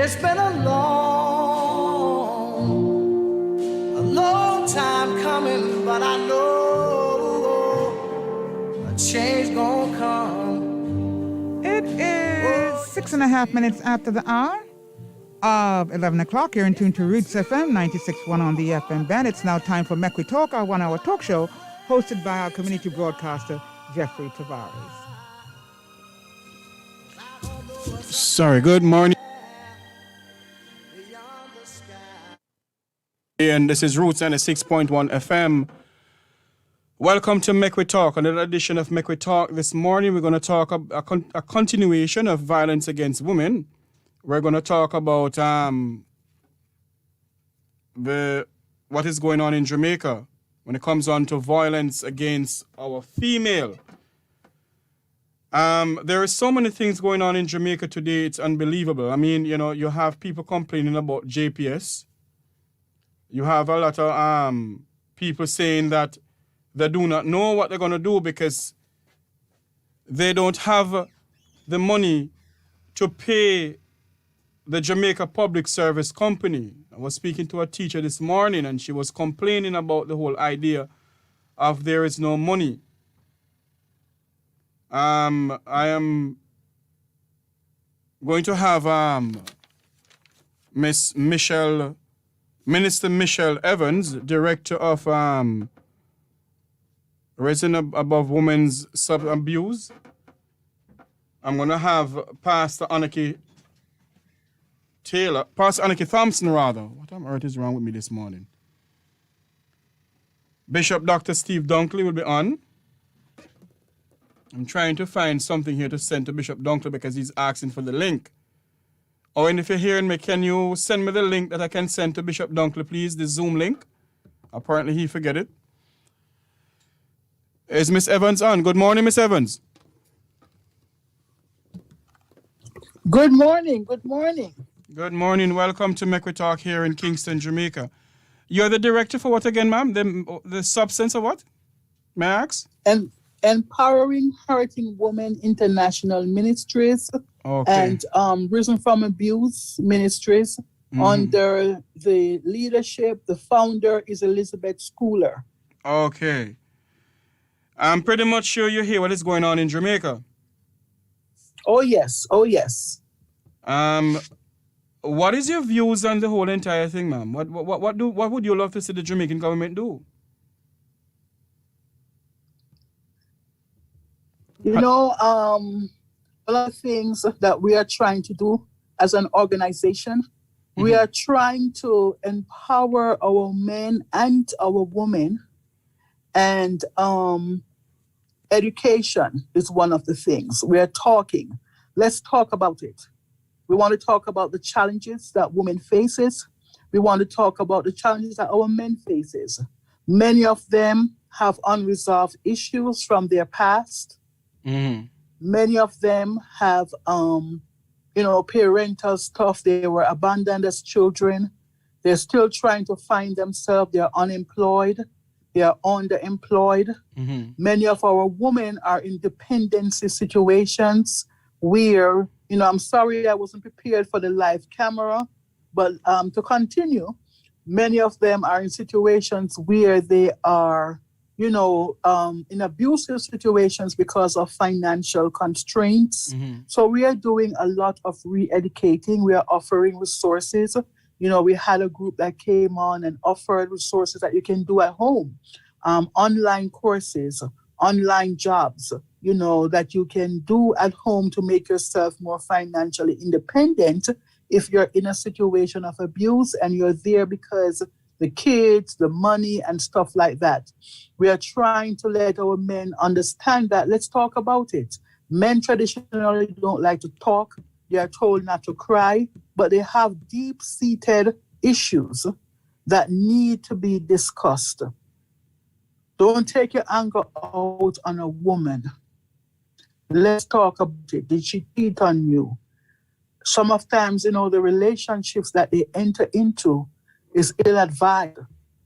It's been a long time coming, but I know a change gonna come. It is 6.5 minutes after the hour of 11 o'clock. You're in tune to Roots FM 96.1 on the FM band. It's now time for Make We Talk, our 1 hour talk show hosted by our community broadcaster, Jeffrey Tavares. Sorry, good morning. And this is Roots 96.1 FM. Welcome to Make We Talk. Another edition of Make We Talk. This morning we're going to talk a continuation of violence against women. We're going to talk about what is going on in Jamaica when it comes on to violence against our female. There are so many things going on in Jamaica today. It's unbelievable. I mean, you have people complaining about JPS. You have a lot of people saying that they do not know what they're going to do because they don't have the money to pay the Jamaica Public Service Company. I was speaking to a teacher this morning and she was complaining about the whole idea of there is no money. I am going to have Minister Michelle Evans, Director of Raising Above Women's Sub-Abuse. I'm going to have Pastor Anarchy Thompson, rather. What on earth is wrong with me this morning? Bishop Dr. Steve Dunkley will be on. I'm trying to find something here to send to Bishop Dunkley because he's asking for the link. Oh, and if you're hearing me, can you send me the link that I can send to Bishop Dunkley, please? The Zoom link. Apparently he forget it. Is Miss Evans on? Good morning, Miss Evans. Good morning. Good morning. Good morning. Welcome to Make We Talk here in Kingston, Jamaica. You're the director for what again, ma'am? The substance of what? May I ask? And Empowering Hurting Women International Ministries. Okay. And Risen from Abuse Ministries. Under the leadership, the founder is Elizabeth Schooler. Okay. I'm pretty much sure you hear what is going on in Jamaica. Oh, yes. Oh, yes. What is your views on the whole entire thing, ma'am? What would you love to see the Jamaican government do? One of the things that we are trying to do as an organization, we are trying to empower our men and our women, and education is one of the things. We are talking. Let's talk about it. We want to talk about the challenges that women faces. We want to talk about the challenges that our men faces. Many of them have unresolved issues from their past. Many of them have, parental stuff. They were abandoned as children. They're still trying to find themselves. They're unemployed. They are underemployed. Many of our women are in dependency situations where, I'm sorry I wasn't prepared for the live camera, but to continue, many of them are in situations where they are, in abusive situations because of financial constraints. So we are doing a lot of re-educating. We are offering resources. We had a group that came on and offered resources that you can do at home, online courses, online jobs, that you can do at home to make yourself more financially independent if you're in a situation of abuse and you're there because the kids, the money, and stuff like that. We are trying to let our men understand that. Let's talk about it. Men traditionally don't like to talk. They are told not to cry, but they have deep-seated issues that need to be discussed. Don't take your anger out on a woman. Let's talk about it. Did she cheat on you? Sometimes, the relationships that they enter into is ill-advised.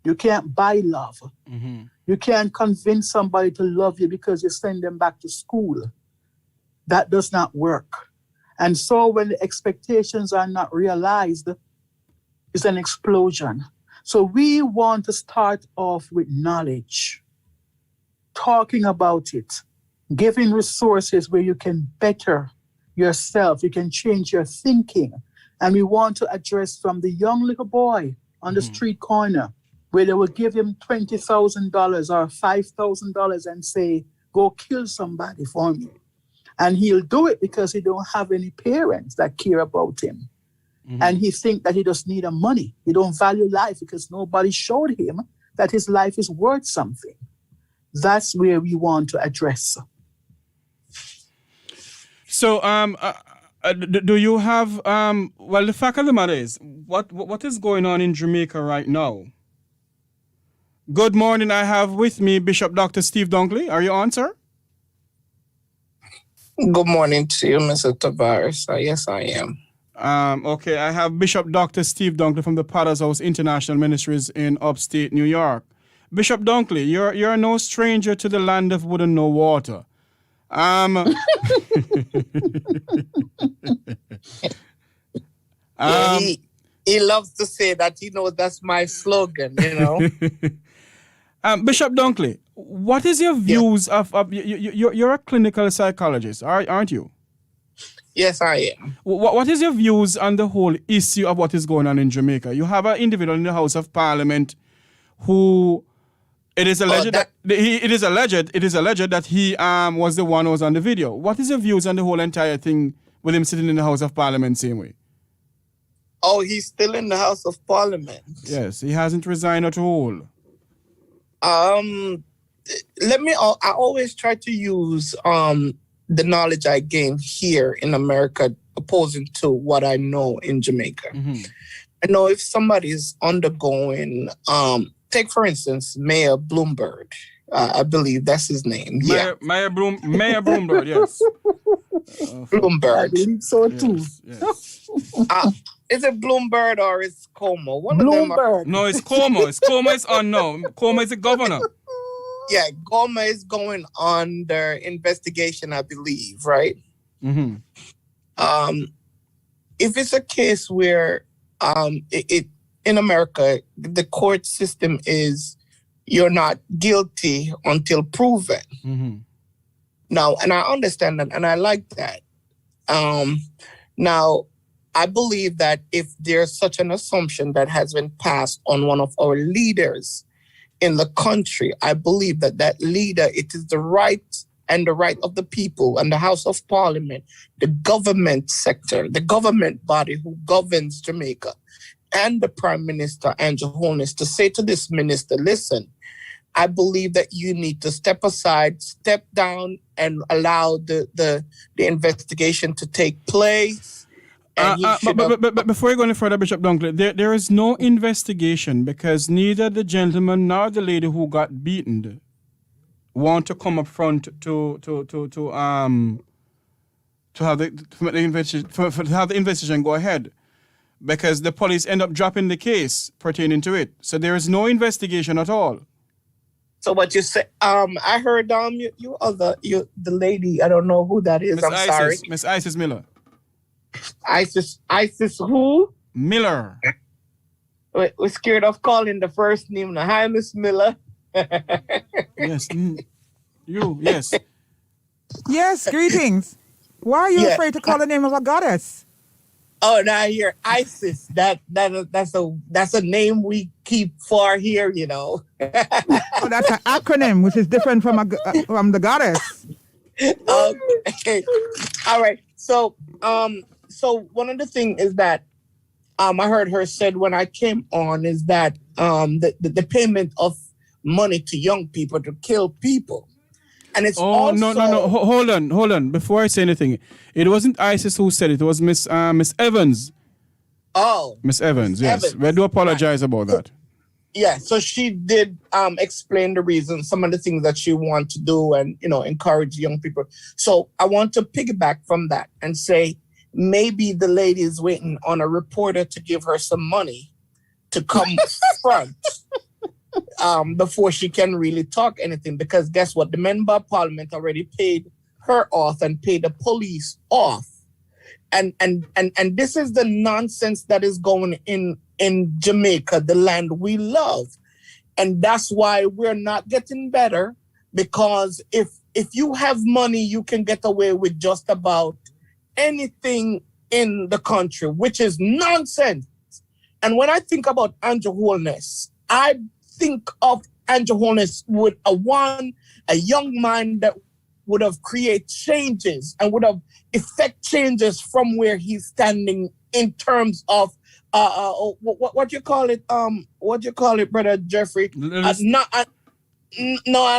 You can't buy love. You can't convince somebody to love you because you send them back to school. That does not work. And so when the expectations are not realized, it's an explosion. So we want to start off with knowledge, talking about it, giving resources where you can better yourself, you can change your thinking. And we want to address from the young little boy on the street corner, where they will give him $20,000 or $5,000 and say, go kill somebody for me. And he'll do it because he don't have any parents that care about him. And he think that he just need a money. He don't value life because nobody showed him that his life is worth something. That's where we want to address. So, do you have, well, the fact of the matter is, what is going on in Jamaica right now? Good morning. I have with me Bishop Dr. Steve Dunkley. Are you on, sir? Good morning to you, Mr. Tavares. Yes, I am. Okay, I have Bishop Dr. Steve Dunkley from the Potter's House International Ministries in upstate New York. Bishop Dunkley, you're no stranger to the land of wood and no water. He loves to say that. He knows that's my slogan, you know. Bishop Dunkley, what is your views of you're a clinical psychologist, aren't you? Yes, I am. What is your views on the whole issue of what is going on in Jamaica? You have an individual in the House of Parliament who it is alleged that he was the one who was on the video. What is your views on the whole entire thing with him sitting in the House of Parliament same way? Oh, he's still in the House of Parliament. Yes, he hasn't resigned at all. I always try to use the knowledge I gain here in America opposing to what I know in Jamaica. I know if somebody is undergoing, take for instance, Mayor Bloomberg. I believe that's his name. Mayor Bloomberg, yes. Bloomberg. I believe so too. Yes. Is it Bloomberg or is Como? Bloomberg. No, it's Como. Como is unknown. Como is the governor. Yeah, Goma is going under investigation, I believe, right? If it's a case where it in America, the court system is you're not guilty until proven. Now, and I understand that, and I like that. Now, I believe that if there's such an assumption that has been passed on one of our leaders in the country, I believe that that leader, it is the right and the right of the people and the House of Parliament, the government sector, the government body who governs Jamaica, and the Prime Minister, Andrew Holness, to say to this minister, listen, I believe that you need to step aside, step down, and allow the investigation to take place. But before you go any further, Bishop Dunkley, there is no investigation because neither the gentleman nor the lady who got beaten want to come up front to have the investigation go ahead because the police end up dropping the case pertaining to it. So there is no investigation at all. So what you say? I heard the lady. I don't know who that is. Sorry, Miss Isis Miller. Isis who? Miller. We're scared of calling the first name. Hi, Miss Miller. Yes. You, yes. Yes, greetings. Why are you afraid to call the name of a goddess? Oh, now you're Isis. That's a name we keep for here, you know. Oh, that's an acronym, which is different from the goddess. Okay. All right. So one of the things is that I heard her said when I came on is that the payment of money to young people to kill people. And it's no. Hold on. Before I say anything, it wasn't Isis who said it. It was Miss Evans. Oh. Miss Evans, yes. Evans. We do apologize about that. Yeah, so she did explain the reason, some of the things that she wants to do and, encourage young people. So I want to piggyback from that and say maybe the lady is waiting on a reporter to give her some money to come front before she can really talk anything. Because guess what? The member of parliament already paid her off and paid the police off. And this is the nonsense that is going in Jamaica, the land we love. And that's why we're not getting better, because if you have money, you can get away with just about anything in the country, which is nonsense. And when I think about Andrew Holness, I think of Andrew Holness with a young mind that would have created changes and would have effect changes from where he's standing in terms of what you call it? What do you call it, Brother Jeffrey? No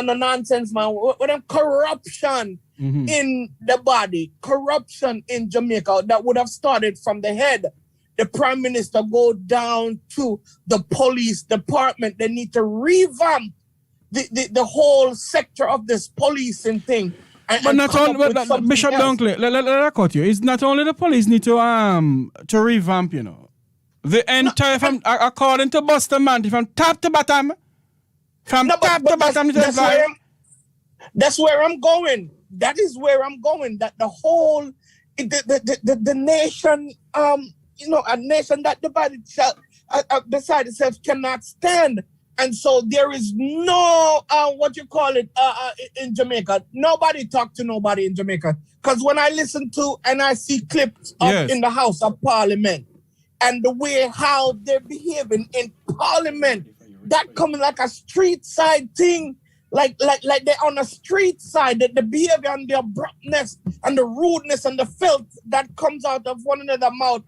nonsense, man. What corruption in the body, corruption in Jamaica that would have started from the head. The Prime Minister go down to the police department. They need to revamp the whole sector of this policing thing. But not only Bishop Dunkley, let I cut you. It's not only the police need to revamp, you know. The entire, according to Buster Manty, from top to bottom, that's where I'm going. That is where I'm going. That the whole, the nation, a nation that divided beside itself cannot stand. And so there is no, in Jamaica. Nobody talk to nobody in Jamaica. Because when I listen to and I see clips up in the House of Parliament and the way how they're behaving in Parliament, that coming like a street side thing, like they're on a street side, the behavior and the abruptness and the rudeness and the filth that comes out of one another's mouth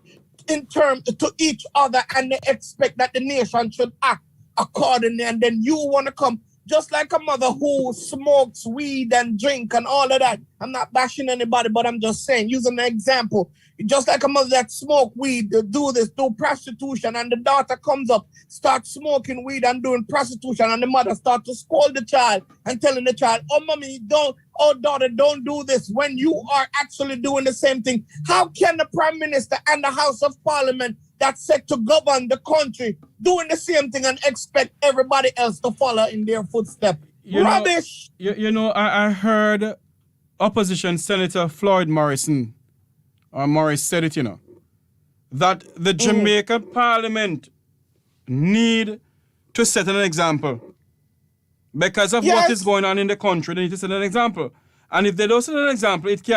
in terms to each other, and they expect that the nation should act accordingly, and then you want to come just like a mother who smokes weed and drink and all of that. I'm not bashing anybody, but I'm just saying, using an example, just like a mother that smoke weed, do prostitution, and the daughter comes up, starts smoking weed and doing prostitution, and the mother starts to scold the child and telling the child, oh, mommy, daughter, don't do this, when you are actually doing the same thing. How can the Prime Minister and the House of Parliament that's set to govern the country doing the same thing and expect everybody else to follow in their footsteps? Rubbish! I heard opposition Senator Floyd Morrison, or Morris said it, that the Jamaica Parliament need to set an example. Because of what is going on in the country, they need to set an example. And if they don't set an example, it can,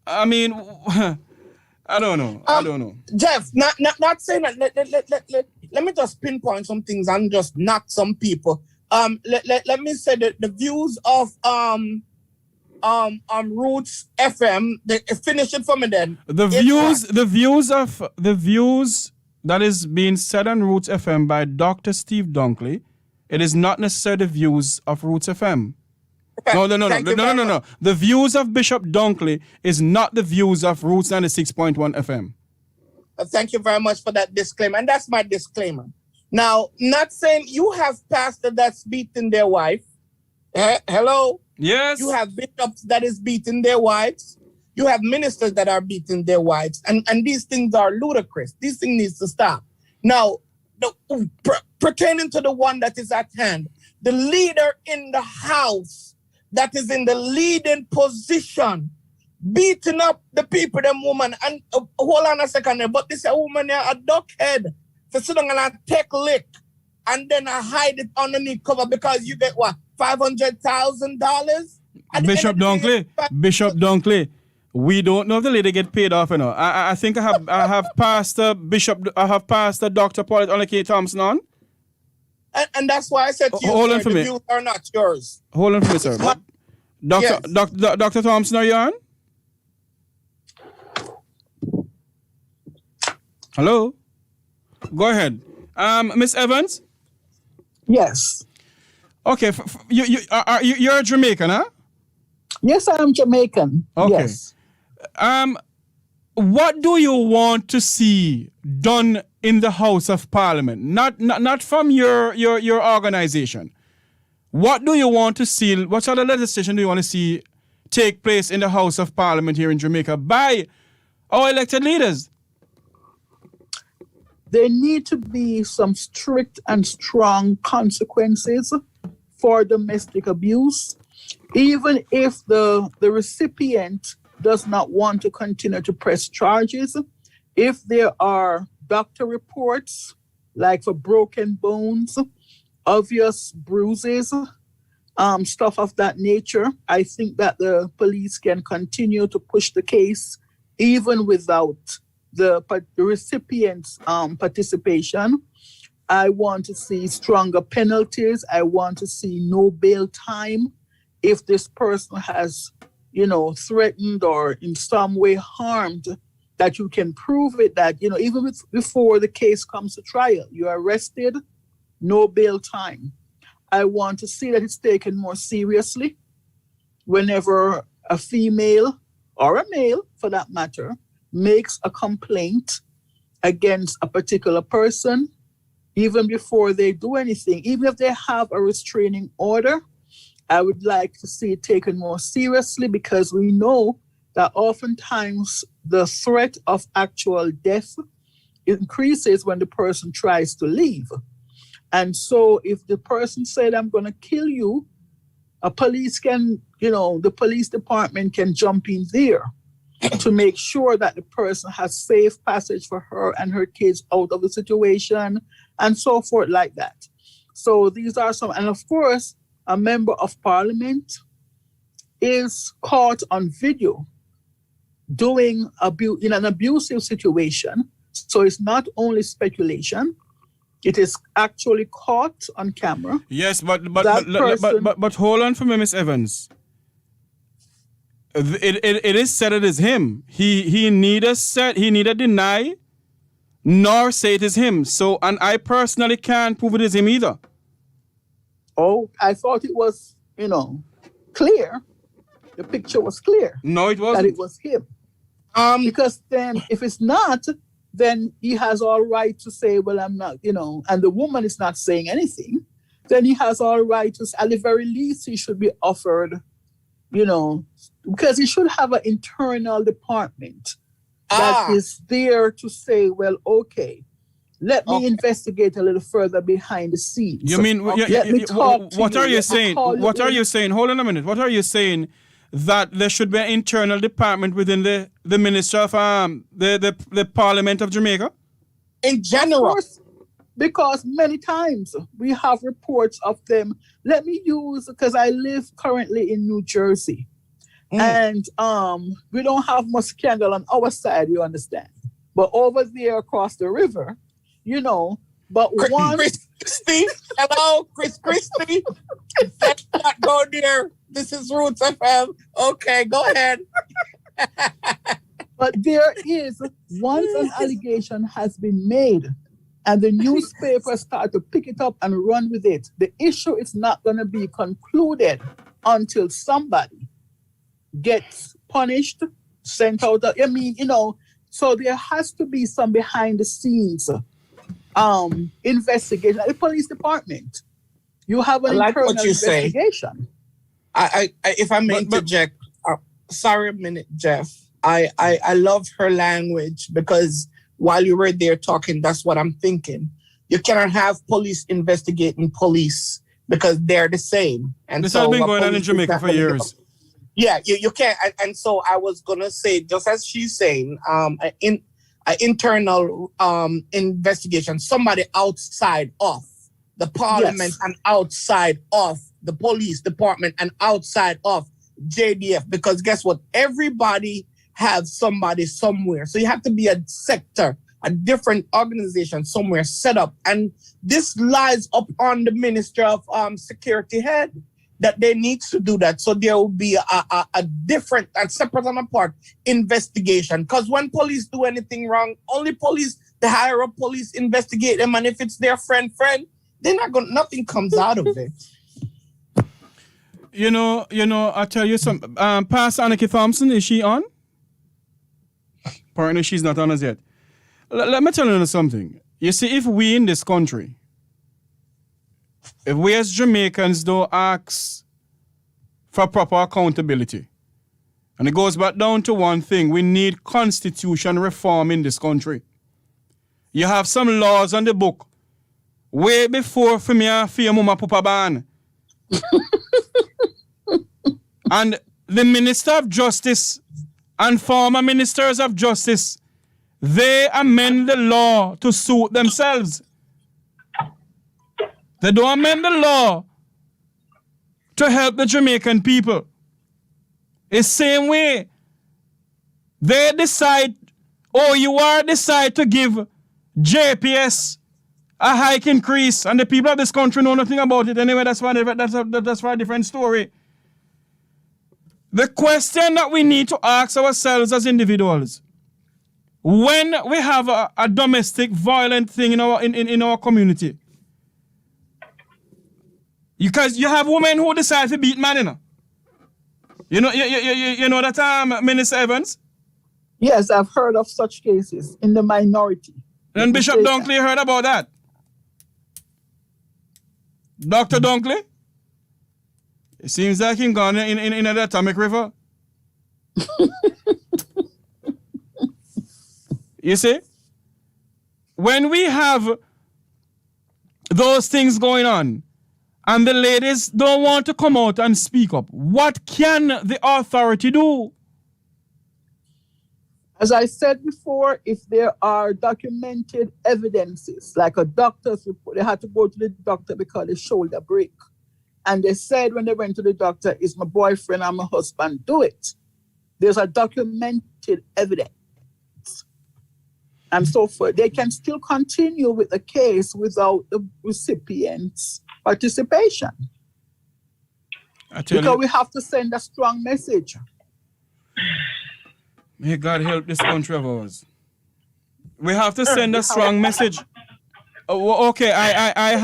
I don't know. Jeff, not saying that. Let me just pinpoint some things and just knock some people. Let me say that the views of Roots FM. Finish it for me then. The views that is being said on Roots FM by Dr. Steve Dunkley, it is not necessarily the views of Roots FM. No. The views of Bishop Dunkley is not the views of Roots 96.1 FM. Thank you very much for that disclaimer. And that's my disclaimer. Now, not saying you have pastor that's beating their wife. Hello? Yes. You have bishops that is beating their wives. You have ministers that are beating their wives. And these things are ludicrous. These things need to stop. Now, pertaining to the one that is at hand, the leader in the house that is in the leading position, beating up the people, them woman. And hold on a second there, but this a woman here, a duckhead, for sitting and take lick, and then I hide it underneath cover because you get what, $500,000? Bishop Dunkley, we don't know if the lady get paid off, I think I have Pastor Dr. Paul Oleke Thompson on. And that's why I said to you, hold on sir, for the me. views are not yours. Hold on for me, sir. Dr. Thompson, are you on? Hello? Go ahead. Miss Evans? Yes. Okay, you're a Jamaican, huh? Yes, I am Jamaican. Okay. Yes. What do you want to see done in the House of Parliament? Not from your organization. What do you want to see? What sort of legislation do you want to see take place in the House of Parliament here in Jamaica by our elected leaders? There need to be some strict and strong consequences for domestic abuse, even if the recipient does not want to continue to press charges, if there are doctor reports, like for broken bones, obvious bruises, stuff of that nature, I think that the police can continue to push the case even without the recipient's participation. I want to see stronger penalties. I want to see no bail time if this person has, threatened or in some way harmed, that you can prove it, that, even before the case comes to trial, you're arrested, no bail time. I want to see that it's taken more seriously whenever a female or a male, for that matter, makes a complaint against a particular person, even before they do anything, even if they have a restraining order. I would like to see it taken more seriously, because we know that oftentimes the threat of actual death increases when the person tries to leave. And so if the person said, I'm going to kill you, the police department can jump in there to make sure that the person has safe passage for her and her kids out of the situation, and so forth like that. So these are some, and of course, a member of parliament is caught on video doing in an abusive situation. So it's not only speculation, it is actually caught on camera. Yes, but hold on for me, Miss Evans. It is said it is him. He neither deny nor say it is him. So, and I personally can't prove it is him either. Oh, I thought it was, clear. The picture was clear. No, it wasn't. That it was him. Because then, if it's not, then he has all right to say, well, I'm not, and the woman is not saying anything. Then he has all right to, at the very least, he should be offered, because he should have an internal department that is there to say, well, okay, let me investigate a little further behind the scenes. You mean, let me talk to what you. are you saying? What are you saying? Hold on a minute. What are you saying? That there should be an internal department within the Ministry of the Parliament of Jamaica? In general. Of course, because many times we have reports of them. Let me use, because I live currently in New Jersey. And we don't have much scandal on our side, you understand. But over there across the river, but one... Chris Christie, hello, Chris Christie. Let's not go there. This is Roots FM. Okay, go ahead. But there is, once an allegation has been made and the newspapers start to pick it up and run with it, the issue is not going to be concluded until somebody gets punished, sent out. So there has to be some behind the scenes investigation at the police department. You have an internal investigation. I if I may interject, sorry a minute, Jeff. I love her language, because while you were there talking, that's what I'm thinking. You cannot have police investigating police, because they're the same. And this has been going on in Jamaica for years. Yeah, you can't. And so I was gonna say, just as she's saying, an internal investigation, somebody outside of the parliament and outside of the police department and outside of JDF, because guess what? Everybody has somebody somewhere. So you have to be a sector, a different organization somewhere set up. And this lies up on the Minister of Security head, that they need to do that. So there will be a different and separate and apart investigation. Because when police do anything wrong, only police, the higher up police investigate them. And if it's their friend, they're not going, nothing comes out of it. I tell you something. Pastor Anarchy Thompson, is she on? Apparently she's not on as yet. Let me tell you something. You see, if we in this country, if we as Jamaicans don't ask for proper accountability, and it goes back down to one thing, we need constitution reform in this country. You have some laws on the book way before Femia Fiamuma Pupaban. And the Minister of Justice and former ministers of justice, they amend the law to suit themselves. They don't amend the law to help the Jamaican people. It's same way. They decide, decide to give JPS a hike increase, and the people of this country know nothing about it anyway. That's for a different story. The question that we need to ask ourselves as individuals, when we have a domestic violent thing in our community, because you have women who decide to beat men, you know that Minister Evans? Yes, I've heard of such cases in the minority. And Bishop Dunkley heard about that. Dr. Dunkley? It seems like him gone in the Atomic River. You see? When we have those things going on, and the ladies don't want to come out and speak up, what can the authority do? As I said before, if there are documented evidences, like a doctor's report, they had to go to the doctor because they shoulder break. And they said when they went to the doctor, it's my boyfriend and my husband, do it. There's a documented evidence. And so forth. They can still continue with the case without the recipient's participation. Because we have to send a strong message. May God help this country of ours. We have to send a strong message. Okay, I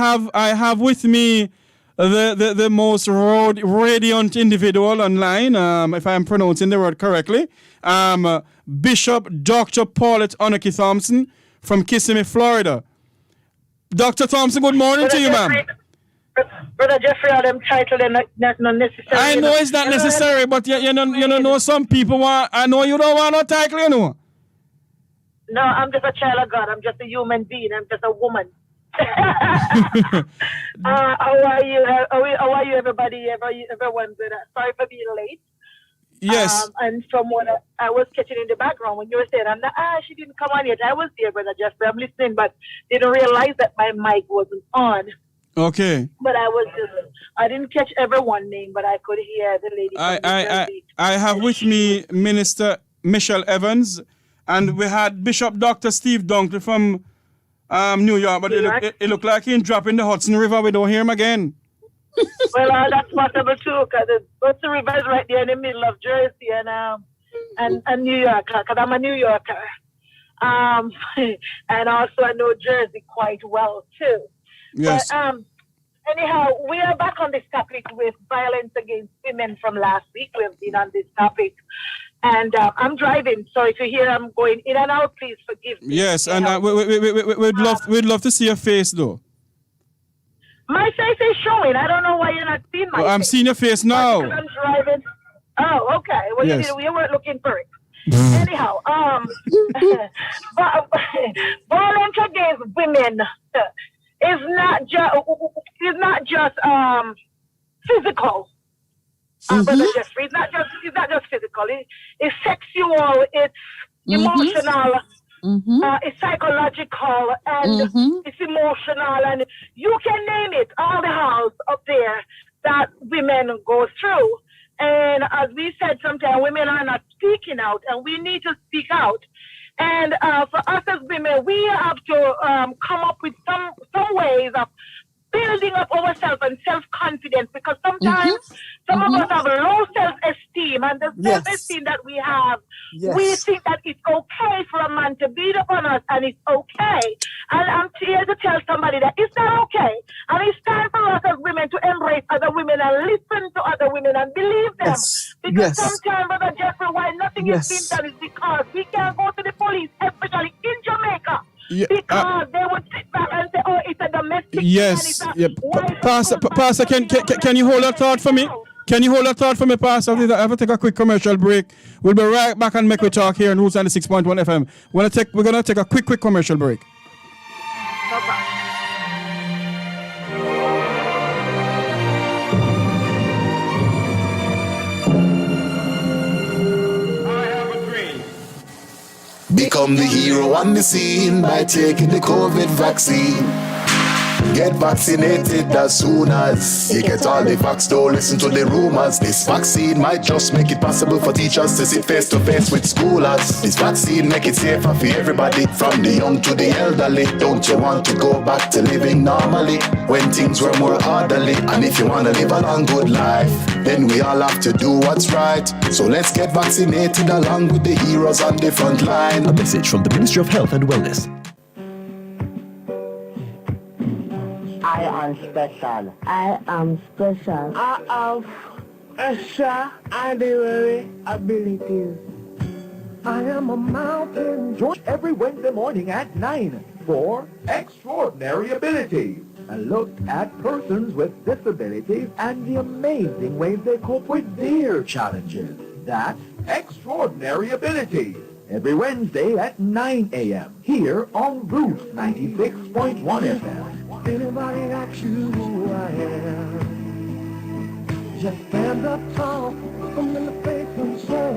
have with me the most radiant individual online, if I'm pronouncing the word correctly, Bishop Dr. Paulette Onaki Thompson from Kissimmee, Florida. Dr. Thompson, good morning to you, ma'am. Brother Jeffrey, all them titles are not necessary. I know it's not necessary, but you know some people want. I know you don't want no title, you know. No, I'm just a child of God. I'm just a human being. I'm just a woman. How are you? How are you, everybody? Everyone good? Sorry for being late. Yes. And from what I was catching in the background when you were saying, she didn't come on yet. I was there, Brother Jeffrey. I'm listening, but didn't realize that my mic wasn't on. Okay. But I didn't catch everyone's name, but I could hear the lady. I have with me Minister Michelle Evans, and we had Bishop Dr. Steve Dunkley from New York, but it looked like he dropped in the Hudson River. We don't hear him again. Well, that's possible too, because the Hudson River is right there in the middle of Jersey and New York, because I'm a New Yorker. And also I know Jersey quite well too. Yes. But, anyhow, we are back on this topic with violence against women from last week. We've been on this topic. And I'm driving, so if you hear I'm going in and out, please forgive me. Yes, and we'd love to see your face, though. My face is showing. I don't know why you're not seeing my face. I'm seeing your face now. Because I'm driving. Oh, okay. Well, yes. You weren't looking for it. Anyhow, violence against women is not just physical. Brother Jeffrey, it's not just physical. It's sexual. It's emotional. It's psychological, and it's emotional, and you can name it. All the house up there that women go through. And as we said, sometimes women are not speaking out, and we need to speak out. And for us as women, we have to come up with some ways of building up ourselves and self-confidence, because sometimes some of us have low self-esteem, and the self-esteem that we have, we think that it's okay for a man to beat up on us, and it's okay. And I'm here to tell somebody that it's not okay. And it's time for us as women to embrace other women and listen to other women and believe them. Because sometimes, Brother Jeffrey, why nothing is being done is because we can't go to the police, especially in Jamaica. Yeah, because they would sit back and say, oh, it's a domestic. Yes. Pastor, can you hold that thought for me? Can you hold that thought for me, Pastor? I have to take a quick commercial break. We'll be right back and make we talk here on Roots 96.1 FM. We're gonna take a quick commercial break. No problem. I have a Become the hero on the scene by taking the COVID vaccine. Get vaccinated as soon as you get all the facts. Don't listen to the rumors. This vaccine might just make it possible for teachers to sit face to face with schoolers. This vaccine make it safer for everybody, from the young to the elderly. Don't you want to go back to living normally when things were more orderly? And if you want to live a long good life, then we all have to do what's right. So let's get vaccinated along with the heroes on the front line. A message from the Ministry of Health and Wellness. I am special. I am special. I have extraordinary abilities. I am a mountain. Join every Wednesday morning at 9 for Extraordinary Abilities, and look at persons with disabilities and the amazing ways they cope with their challenges. That's Extraordinary Abilities. Every Wednesday at 9 a.m. here on Root 96.1 FM. Anybody asks you who I am, just stand up tall, come in the face and say,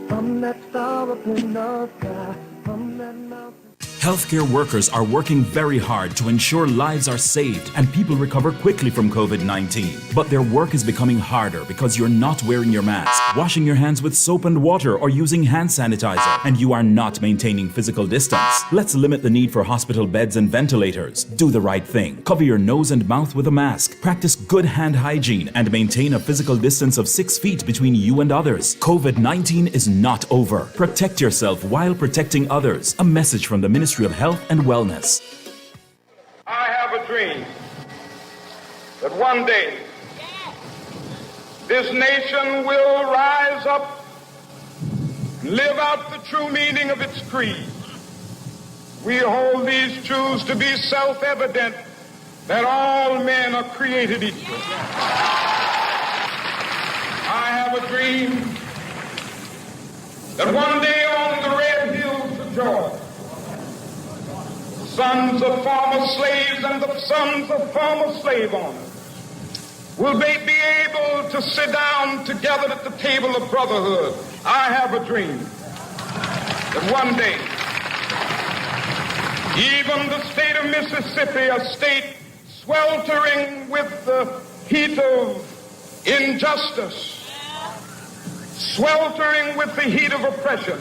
from that star up in the sky, from that mountain. Healthcare workers are working very hard to ensure lives are saved and people recover quickly from COVID-19. But their work is becoming harder because you're not wearing your mask, washing your hands with soap and water, or using hand sanitizer, and you are not maintaining physical distance. Let's limit the need for hospital beds and ventilators. Do the right thing. Cover your nose and mouth with a mask. Practice good hand hygiene and maintain a physical distance of 6 feet between you and others. COVID-19 is not over. Protect yourself while protecting others. A message from the Ministry of Health and Wellness. I have a dream that one day this nation will rise up and live out the true meaning of its creed. We hold these truths to be self-evident, that all men are created equal. I have a dream that one day on the red hills of Georgia, sons of former slaves and the sons of former slave owners will they be able to sit down together at the table of brotherhood. I have a dream that one day even the state of Mississippi, a state sweltering with the heat of injustice, sweltering with the heat of oppression,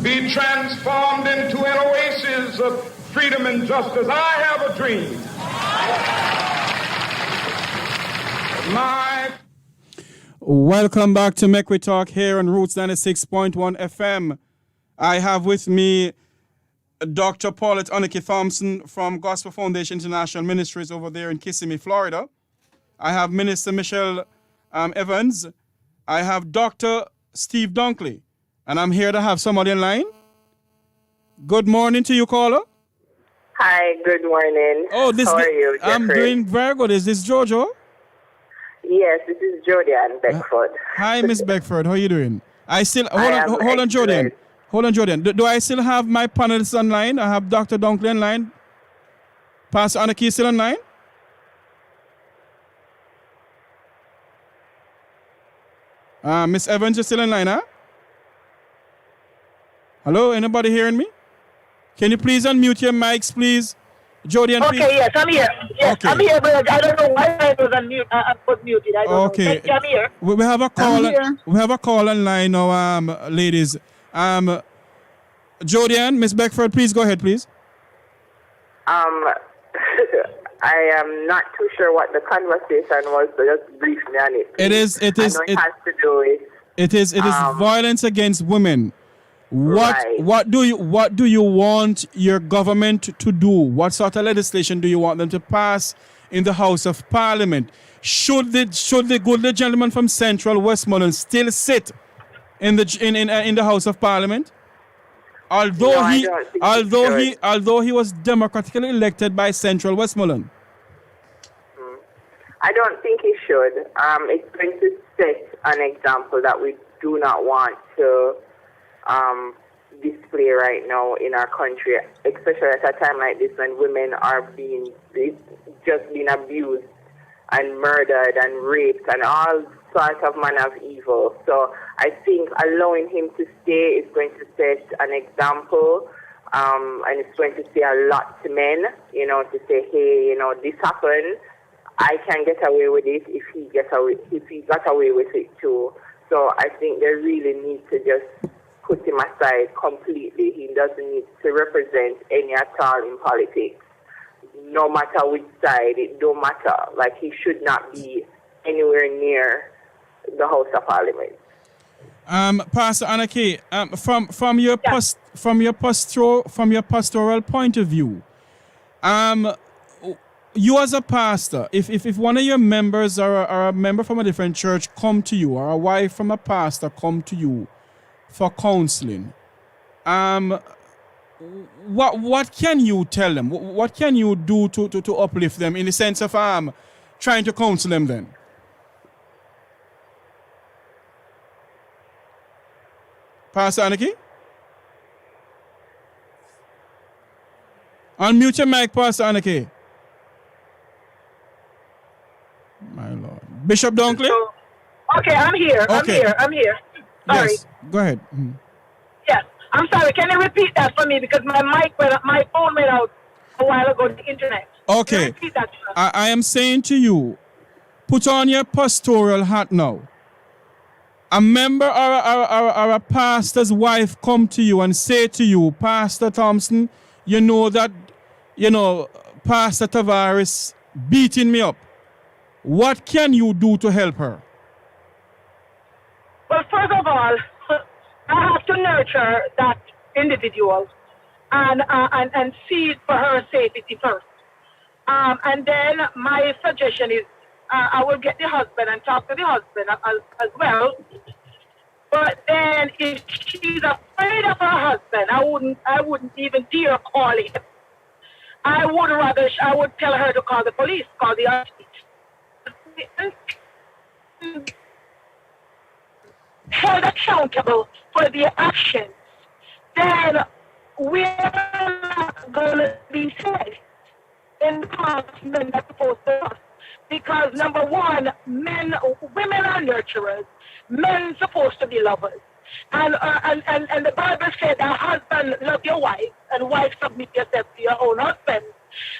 be transformed into an oasis of freedom and justice. I have a dream. Welcome back to Make We Talk here on Roots 96.1 FM. I have with me Dr. Paulette Oniki Thompson from Gospel Foundation International Ministries over there in Kissimmee, Florida. I have Minister Michelle Evans. I have Dr. Steve Dunkley. And I'm here to have somebody in line. Good morning to you, caller. Hi, good morning. Oh, How are you, Jeffrey? I'm doing very good. Is this Jojo? Yes, this is Jordan Beckford. Hi, Miss Beckford. How are you doing? Hold on, Jordan. Hold on, Jordan. Do I still have my panelists online? I have Dr. Dunkley online. Pastor Anaki still online? Miss Evans, you still online, huh? Hello, anybody hearing me? Can you please unmute your mics, please? Jordan, okay, please. Yes, I'm here. Yes, okay. I'm here, but I don't know why I was unmuted. I was muted. I don't know. I'm here. We have a call. We have a call online now, ladies. Jordan, Miss Beckford, please go ahead, please. I am not too sure what the conversation was, so just brief me on it. Please. It is. It has to do with. It is violence against women. What do you want your government to do? What sort of legislation do you want them to pass in the House of Parliament? Should the good gentleman from Central Westmoreland still sit in the House of Parliament? Although he was democratically elected by Central Westmoreland. I don't think he should. It's going to set an example that we do not want to display right now in our country, especially at a time like this when women are being abused and murdered and raped and all sorts of manner of evil. So I think allowing him to stay is going to set an example, and it's going to say a lot to men, to say, hey, this happened. I can get away with it if he got away with it too. So I think they really need to just put him aside completely. He doesn't need to represent any at all in politics. No matter which side, it don't matter. Like, he should not be anywhere near the House of Parliament. Pastor Anarchy, from your pastoral point of view, you as a pastor, if one of your members or a member from a different church come to you, or a wife from a pastor come to you for counseling, what can you tell them? What can you do to uplift them in the sense of trying to counsel them then? Pastor Anarchy? Unmute your mic, Pastor Anarchy. My Lord. Bishop Dunkley? Okay, I'm here. Okay. I'm here. Sorry. Yes, go ahead. Yes. I'm sorry. Can you repeat that for me? Because my phone went out a while ago on the internet. Okay. Can you repeat that? I am saying to you, put on your pastoral hat now. A member or a pastor's wife come to you and say to you, Pastor Thompson, you know that, Pastor Tavares beating me up. What can you do to help her? Well, first of all, I have to nurture that individual and see for her safety first. And then my suggestion is I will get the husband and talk to the husband as well. But then if she's afraid of her husband, I wouldn't even dare call him. I would tell her to call the police, call the held accountable for their actions. Then we're not going to be safe in the men that's supposed to us. Because number one, women are nurturers. Men supposed to be lovers. And the Bible said that husband love your wife and wife submit yourself to your own husband.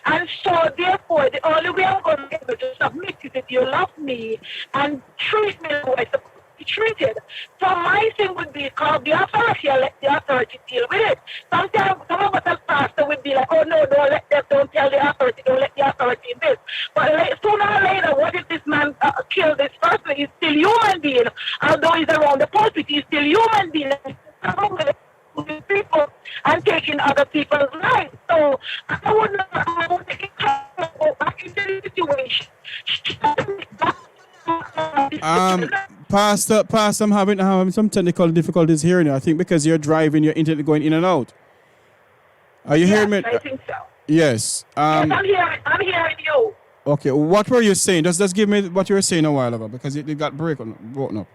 And so therefore the only way I'm going to be able to submit is if you love me and treat me the way I'm supposed to be treated. So my thing would be call the authority and let the authority deal with it. Sometimes some of us as pastor would be like, oh no, don't tell the authority, don't let the authority in this. But sooner or later, what if this man killed this person? He's still human being. Although he's around the pulpit, he's still human being. People and taking other people's lives. So I would go back into the situation. Pastor, I'm having some technical difficulties hearing you. I think because you're driving, your internet going in and out. Are you hearing me? I think so. Yes. Yes, I'm hearing you. Okay, what were you saying? Just give me what you were saying a while ago, because it got broken up.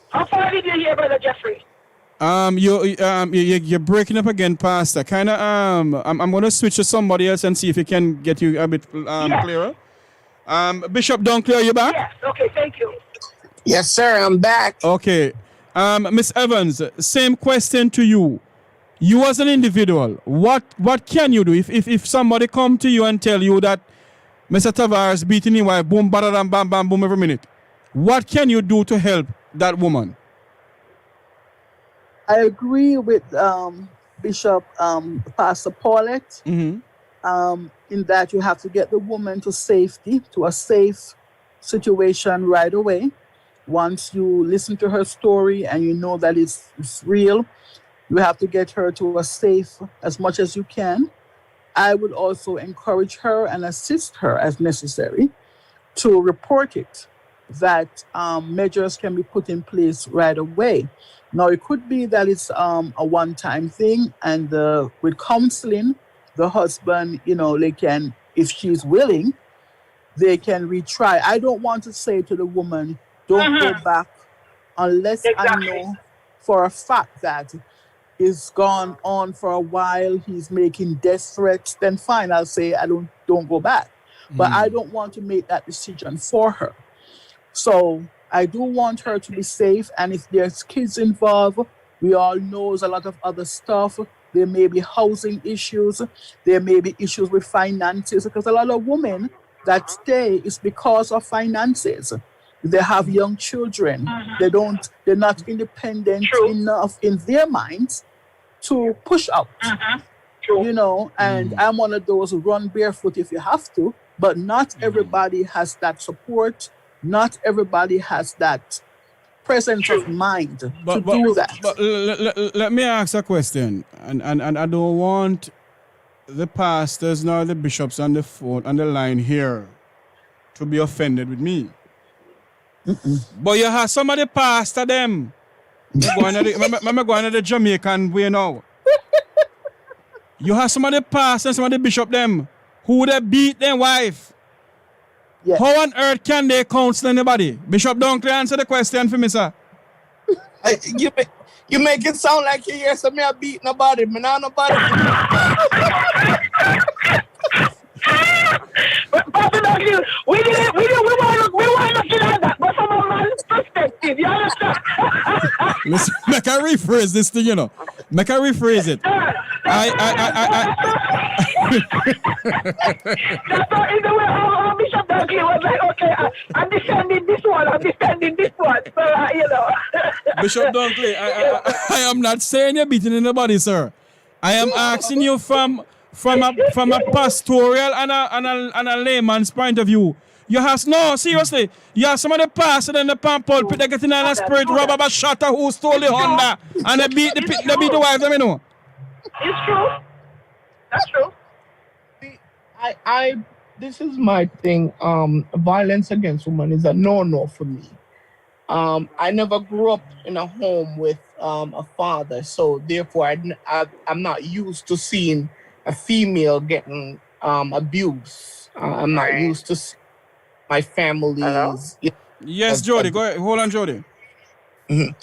How far did you hear, Brother Jeffrey? You're breaking up again, Pastor. Kind of. I'm going to switch to somebody else and see if it can get you a bit clearer. Bishop Dunkley, are you back? Yes. Okay. Thank you. Yes, sir. I'm back. Okay. Miss Evans, same question to you. You as an individual, what can you do if somebody come to you and tell you that Mr. Tavares beating his wife, boom, bam, bam, bam, boom, every minute? What can you do to help that woman? I agree with Bishop Pastor Paulette in that you have to get the woman to safety, to a safe situation right away. Once you listen to her story and you know that it's real, you have to get her to a safe as much as you can. I would also encourage her and assist her as necessary to report it, that measures can be put in place right away. Now, it could be that it's a one-time thing, and with counseling, the husband, they can, if she's willing, they can retry. I don't want to say to the woman, don't go back unless I know for a fact that is gone on for a while, he's making death threats, then fine, I'll say I don't go back. But I don't want to make that decision for her. So I do want her to be safe, and if there's kids involved, we all know a lot of other stuff. There may be housing issues, there may be issues with finances, because a lot of women that stay is because of finances. They have young children. They're not independent enough in their minds to push out. You know, and I'm one of those who run barefoot if you have to, but not everybody has that support. Not everybody has that presence of mind to do that. But let me ask a question, and I don't want the pastors nor the bishops on the phone on the line here to be offended with me. But you have some of the pastor them. I'm going to the Jamaican way now. You have some of the pastors, some of the bishop them who they beat their wife. Yes. How on earth can they counsel anybody? Bishop Dunkley, answer the question for me, sir. You make it sound like you hear somebody beat nobody. Me not nobody. Pastor Dunkley, we want looking at that, but from a man's perspective, you understand? Listen, make I rephrase this thing, you know. Make I rephrase it. That's not in the way how Bishop Dunkley was like, okay, I'm defending this one. So, you know. Bishop Dunkley, I am not saying you're beating anybody, sir. I am asking you from a pastoral and a layman's point of view. You have seriously. You have some of the pastors in the pulpit they get in the spirit rub up a shatter who stole the Honda and they beat the wives. Let me know. It's true. That's true. This is my thing. Violence against women is a no for me. I never grew up in a home with a father, so therefore I'm not used to seeing a female getting abuse. I'm not used to my family's. Yes, Jody. Go ahead. Hold on, Jody. Go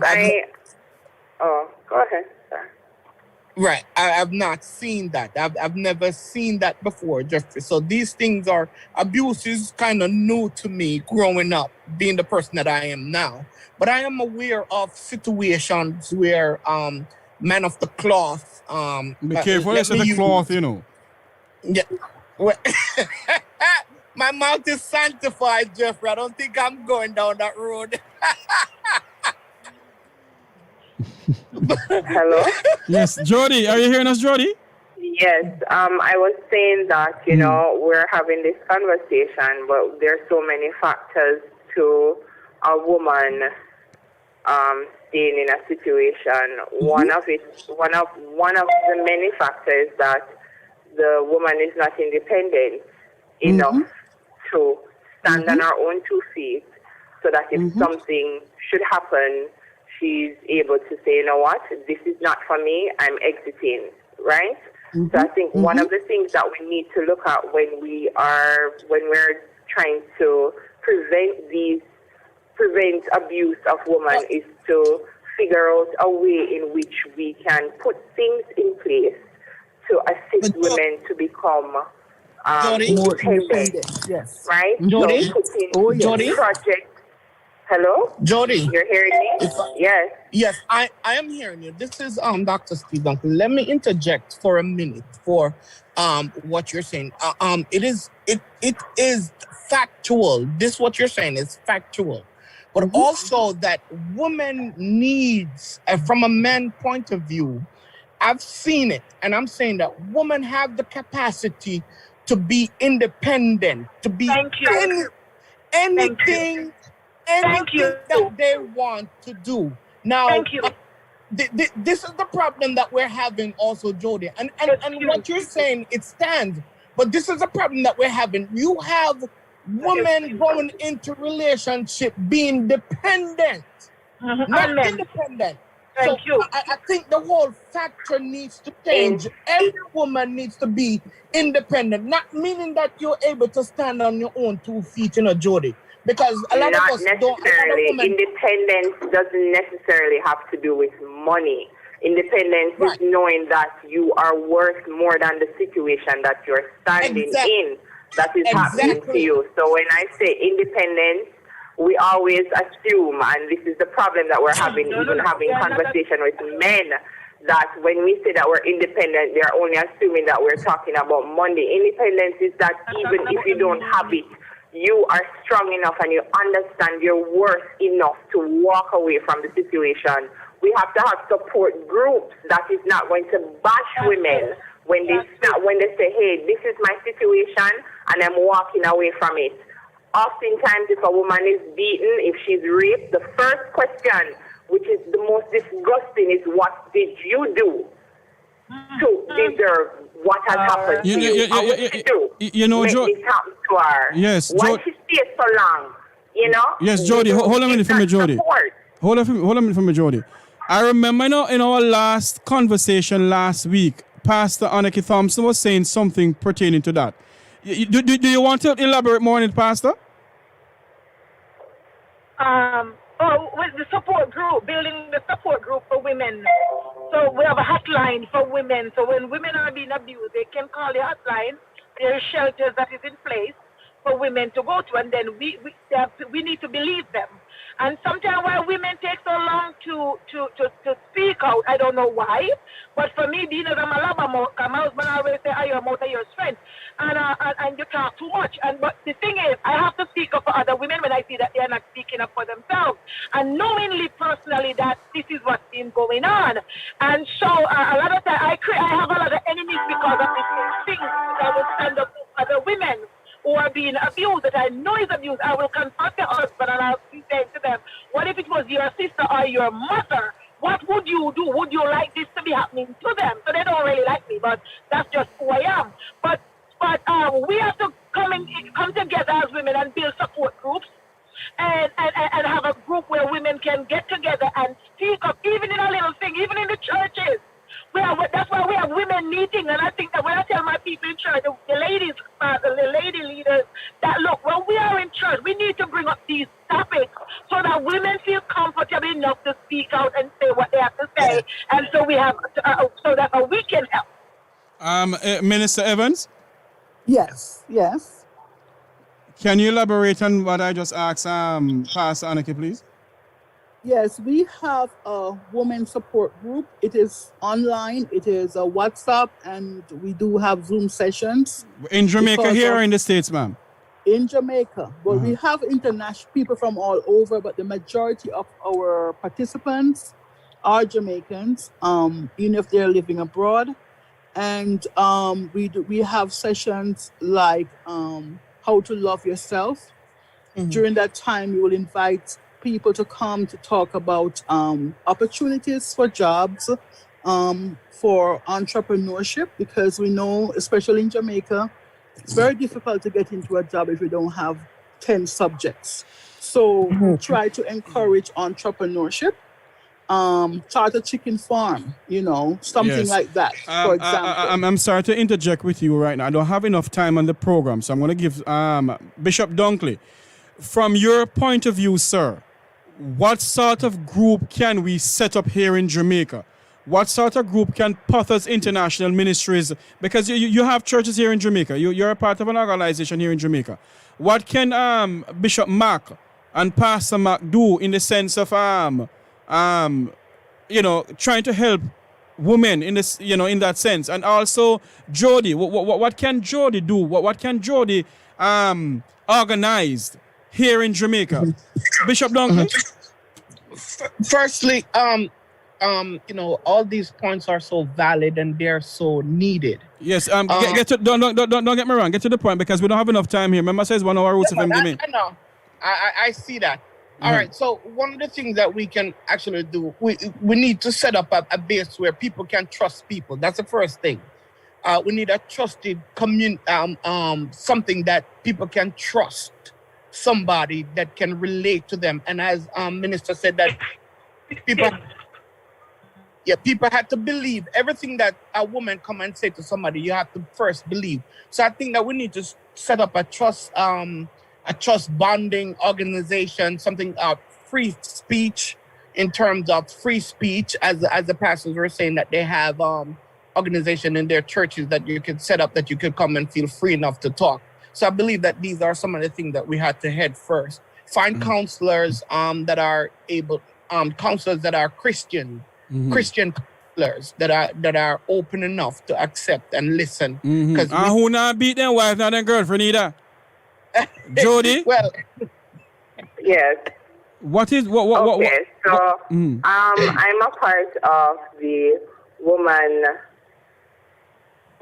ahead, sir. Right. I've not seen that. I've never seen that before, Jeffrey. So these things are, abuse is kind of new to me growing up, being the person that I am now. But I am aware of situations where men of the cloth. Be careful, it's the cloth, you know. Yeah. Well, my mouth is sanctified, Jeffrey. I don't think I'm going down that road. Hello? Yes, Jody. Are you hearing us, Jody? Yes. I was saying that, you know, we're having this conversation, but there's so many factors to a woman staying in a situation. One of the many factors that the woman is not independent enough to stand on her own 2 feet, so that if something should happen, she's able to say, you know what, this is not for me, I'm exiting, right? So I think one of the things that we need to look at when we're trying to prevent abuse of women is to figure out a way in which we can put things in place to assist women to become more independent. Yes. Right? Jody? So putting Jody? projects. Hello? Jody? You're hearing me? Yes. Yes, I am hearing you. This is Dr. Steve Dunkley. Let me interject for a minute for what you're saying. It is factual. This what you're saying is factual. But also that woman needs, from a man point of view, I've seen it, and I'm saying that women have the capacity to be independent, to be anything that they want to do. Now, this is the problem that we're having also, Jody. And what you're saying, it stands. But this is the problem that we're having. You have women going into relationship being dependent, not independent. So I think the whole factor needs to change. Every woman needs to be independent, not meaning that you're able to stand on your own 2 feet, Jody. Because a lot of us don't. Independence doesn't necessarily have to do with money. Independence is knowing that you are worth more than the situation that you're standing in, that is happening to you. So when I say independence, we always assume, and this is the problem that we're having, having conversation with men, that when we say that we're independent, they're only assuming that we're talking about money. Independence is that even if you don't have it, you are strong enough and you understand you're worth enough to walk away from the situation. We have to have support groups that is not going to bash women when they say, hey, this is my situation and I'm walking away from it. Oftentimes, if a woman is beaten, if she's raped, the first question, which is the most disgusting, is what did you do to deserve what has happened to you? What did you do? You know, make this happen to her? Yes, why she stay so long? You know? Yes, Jody. Hold on a minute for me, Jody. Hold on a minute for me, Jody. I remember in our last conversation last week, Pastor Anarchy Thompson was saying something pertaining to that. Do you want to elaborate more on it, Pastor? With the support group, building the support group for women. So we have a hotline for women. So when women are being abused, they can call the hotline. There are shelters that is in place for women to go to, and then we need to believe them. And sometimes why women take so long to speak out, I don't know why. But for me, being as a Malaba, my husband always say, "Are you out of your strength?" And you talk too much. But the thing is, I have to speak up for other women when I see that they are not speaking up for themselves. And knowingly, personally, that this is what's been going on. And so a lot of times I have a lot of enemies because of these things. I will stand up for other women who are being abused, that I know is abused. I will confront their husband and I'll be saying to them, what if it was your sister or your mother? What would you do? Would you like this to be happening to them? So they don't really like me, but that's just who I am. But we have to come together as women and build support groups and have a group where women can get together and speak up, even in a little thing, even in the churches. That's why we have women meeting, and I think that when I tell my people in church, the ladies, the lady leaders, that look, when we are in church, we need to bring up these topics so that women feel comfortable enough to speak out and say what they have to say, and so we have, so that we can help. Minister Evans? Yes. Can you elaborate on what I just asked Pastor Anarchy, please? Yes, we have a women support group. It is online. It is a WhatsApp, and we do have Zoom sessions. In Jamaica here or in the States, ma'am? In Jamaica. But we have international people from all over, but the majority of our participants are Jamaicans, even if they're living abroad. And we have sessions like how to love yourself. During that time, we will invite people to come to talk about opportunities for jobs, for entrepreneurship, because we know, especially in Jamaica, it's very difficult to get into a job if you don't have 10 subjects. So we try to encourage entrepreneurship, start a chicken farm, something like that, for example. I'm sorry to interject with you right now. I don't have enough time on the program, so I'm going to give Bishop Dunkley. From your point of view, sir, what sort of group can we set up here in Jamaica? What sort of group can Potter's International Ministries, because you have churches here in Jamaica, you're a part of an organization here in Jamaica. What can Bishop Mac and Pastor Mac do in the sense of trying to help women in this, in that sense? And also Jody, what can Jody do? What can Jody organize here in Jamaica? Bishop Duncan? Firstly, all these points are so valid and they're so needed. Yes, don't get me wrong, get to the point, because we don't have enough time here. Remember, says 1 hour roots of MGM. I know. I see that. All right, so one of the things that we can actually do, we need to set up a base where people can trust people. That's the first thing. We need a trusted something that people can trust, somebody that can relate to them. And as Minister said, that people had to believe everything that a woman come and say to somebody. You have to first believe. So I think that we need to set up a trust bonding organization, something free speech, in terms of free speech, as the pastors were saying that they have organization in their churches that you could set up that you could come and feel free enough to talk. So I believe that these are some of the things that we had to head first. Find counselors that are able, counselors that are Christian counselors that are open enough to accept and listen. And who not beat them wife, not them girlfriend either. Jody? Well, Yes. Okay, so I'm a part of the woman.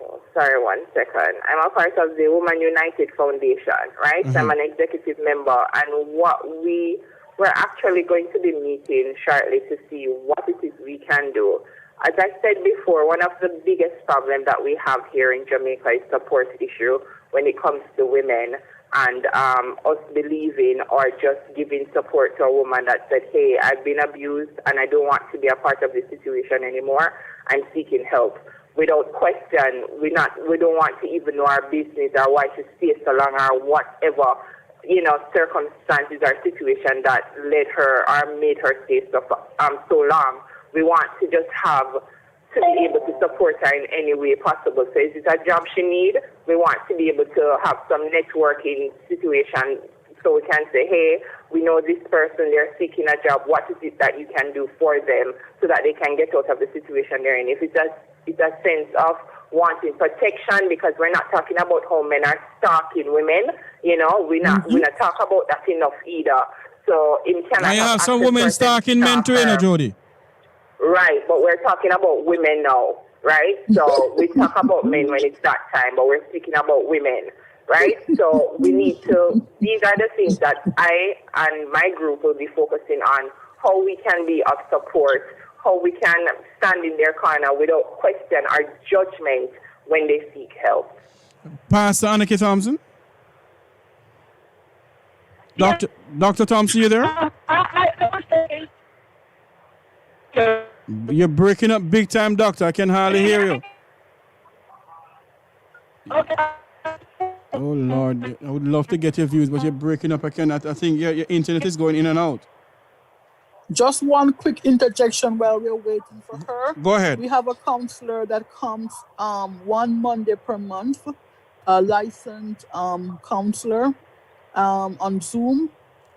Oh, sorry, 1 second. I'm a part of the Woman United Foundation, right? I'm an executive member, and we're actually going to be meeting shortly to see what it is we can do. As I said before, one of the biggest problems that we have here in Jamaica is support issue when it comes to women. And us believing or just giving support to a woman that said, hey, I've been abused and I don't want to be a part of this situation anymore. I'm seeking help. Without question, we don't want to even know our business or why she stayed so long or whatever, circumstances or situation that led her or made her stay so long. We want to just have to be able to support her in any way possible. So is it a job she need? We want to be able to have some networking situation so we can say, hey, we know this person, they're seeking a job. What is it that you can do for them so that they can get out of the situation they're in? If it's a sense of wanting protection, because we're not talking about how men are stalking women, we're not talk about that enough either. So in Canada, I have some women stalking men too, Jody. Right, but we're talking about women now, right? So we talk about men when it's that time, but we're speaking about women, right? So we need to, these are the things that I and my group will be focusing on, how we can be of support, how we can stand in their corner without question or judgment when they seek help. Pastor Annika Thompson? Dr. Thompson, you there? You're breaking up big time, doctor. I can hardly hear you. Oh, Lord. I would love to get your views, but you're breaking up. I cannot. I think your internet is going in and out. Just one quick interjection while we're waiting for her. Go ahead. We have a counselor that comes one Monday per month, a licensed counselor on Zoom,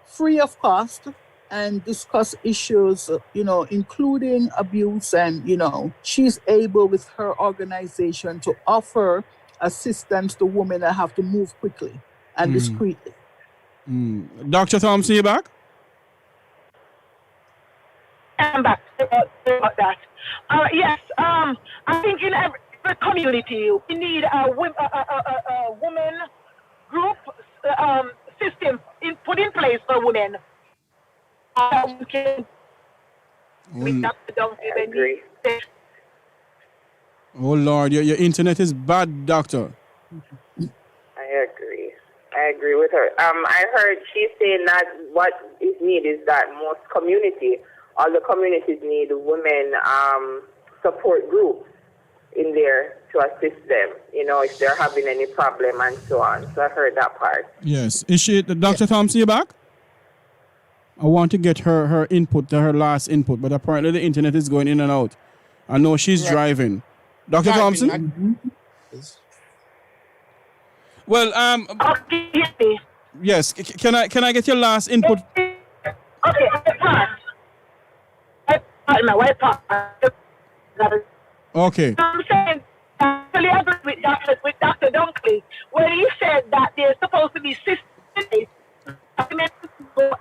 free of cost, and discuss issues, including abuse. And, she's able with her organization to offer assistance to women that have to move quickly and discreetly. Dr. Thompson, you back? I'm back about that. Yes, I think in every community we need a woman group system put in place for women. We can I agree. Oh, Lord, your internet is bad, doctor. I agree with her. I heard she's saying that what is needed is that all the communities need women support groups in there to assist them, if they're having any problem and so on. So I heard that part. Yes. Is she, Dr. Thompson, you back? I want to get her input, her last input, but apparently the internet is going in and out. I know she's driving. Dr. Thompson? Well, yes. Can I get your last input? Okay, Okay. I'm saying, I really agree with Dr. Dunkley when he said that there's supposed to be systems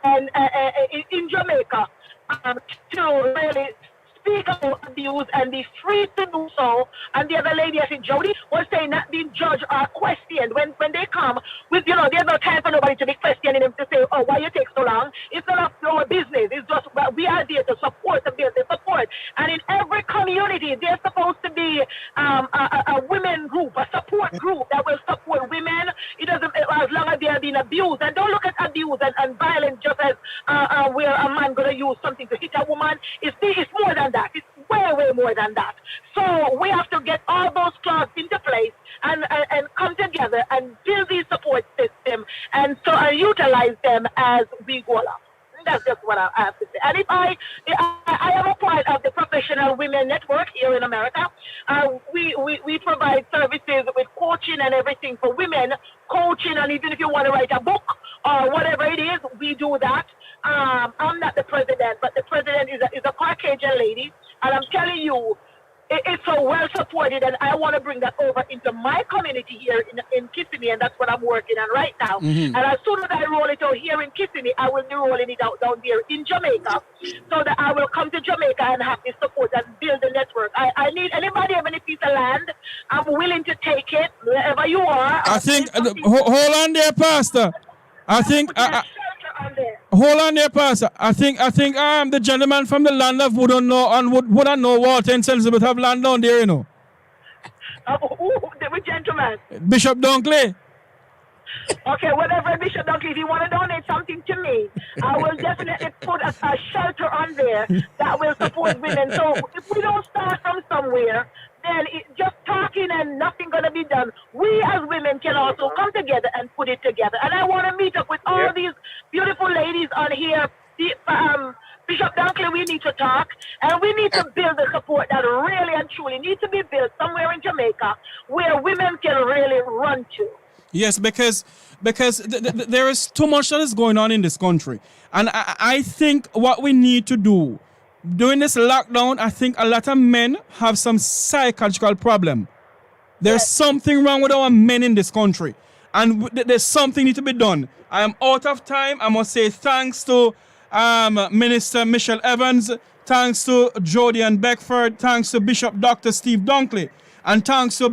and in Jamaica to really speak about abuse and be free to do so. And the other lady, I think Jody, was saying not being judged or questioned when they come with, there's no time for nobody to be questioning them to say, oh, why you take so long? It's not our business. It's just we are there to support the business, support. And in every community, there's supposed to be a women group, a support group that will support women. It doesn't, as long as they are being abused. And don't look at abuse and violence just as where a man going to use something to hit a woman. It's more than that. It's way, way more than that. So we have to get all those clauses into place and come together and build these support system and utilize them as we go along. That's just what I have to say. And if I am a part of the Professional Women Network here in America. We provide services with coaching and everything for women, coaching, and even if you want to write a book or whatever it is, we do that. I'm not the president, but the president is a Caucasian lady, and I'm telling you, it's so well supported, and I want to bring that over into my community here in Kissimmee, and that's what I'm working on right now. And as soon as I roll it out here in Kissimmee, I will be rolling it out down there in Jamaica, so that I will come to Jamaica and have this support and build the network. I need anybody have any piece of land, I'm willing to take it wherever you are. I think, hold on there, Pastor. I think, hold on there, Pastor. I think the gentleman from the land of wouldn't know Walter and Elizabeth have land down there, you know. The gentleman. Bishop Dunkley. Okay, whatever, Bishop Dunkley, if you want to donate something to me, I will definitely put a shelter on there that will support women. So if we don't start from somewhere, then just talking and nothing going to be done. We as women can also come together and put it together. And I want to meet up with all these beautiful ladies on here. Bishop Dunkley, we need to talk, and we need to build the support that really and truly needs to be built somewhere in Jamaica where women can really run to. Yes, because there is too much that is going on in this country. And I think what we need to do during this lockdown, I think a lot of men have some psychological problem. There's something wrong with our men in this country. And there's something need to be done. I am out of time. I must say thanks to Minister Michelle Evans, thanks to Jody and Beckford, thanks to Bishop Dr. Steve Dunkley, and thanks to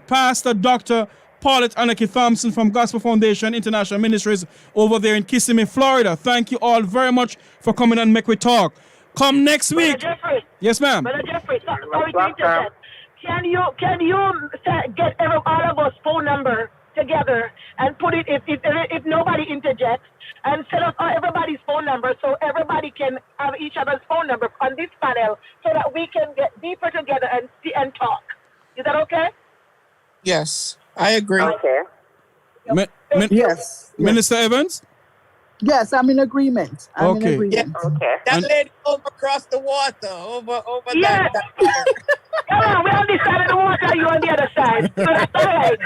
Pastor Dr. Paulette Anarchy Thompson from Gospel Foundation International Ministries over there in Kissimmee, Florida. Thank you all very much for coming and make we talk. Come next week. Jeffrey. Yes, ma'am. Brother Jeffrey, sorry to interrupt. Can you get all of us phone number together and put it if nobody interjects and set up everybody's phone number so everybody can have each other's phone number on this panel so that we can get deeper together and see and talk. Is that okay? Yes, I agree. Okay. Yes. Minister Evans? Yes, I'm in agreement. I'm in agreement. Yeah. Okay. That lady over across the water, over Yeah. Yeah, we're on this side of the water, you on the other side. So that's all right.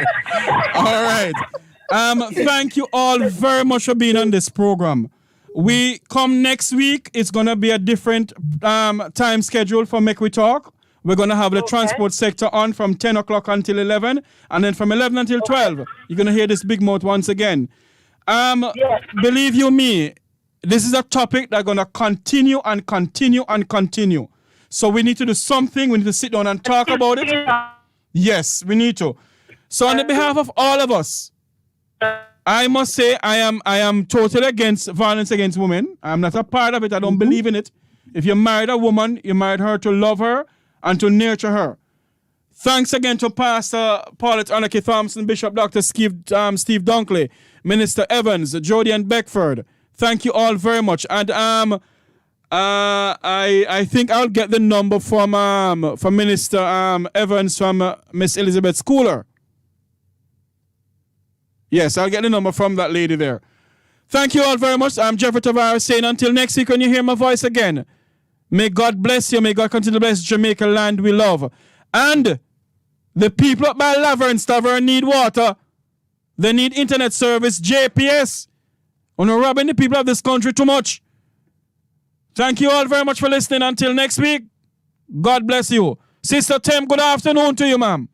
All right. Thank you all very much for being on this program. We come next week. It's going to be a different time schedule for Make We Talk. We're going to have the transport sector on from 10 o'clock until 11. And then from 11 until 12, you're going to hear this big mouth once again. Believe you me, this is a topic that's going to continue and continue and continue. So we need to do something. We need to sit down and talk about it. Yes, we need to. So on the behalf of all of us, I must say I am totally against violence against women. I'm not a part of it. I don't believe in it. If you married a woman, you married her to love her and to nurture her. Thanks again to Pastor Paulette Anarchy Thompson, Bishop Dr. Steve Dunkley, Minister Evans, Jody and Beckford. Thank you all very much. And I think I'll get the number from Minister Evans from Miss Elizabeth Schooler. Yes, I'll get the number from that lady there. Thank you all very much. I'm Jeffrey Tavares saying until next week when you hear my voice again, may God bless you. May God continue to bless Jamaica land we love. And the people up by Laverne and Stavern need water. They need internet service, JPS. We're not robbing the people of this country too much. Thank you all very much for listening. Until next week, God bless you. Sister Tem, good afternoon to you, ma'am.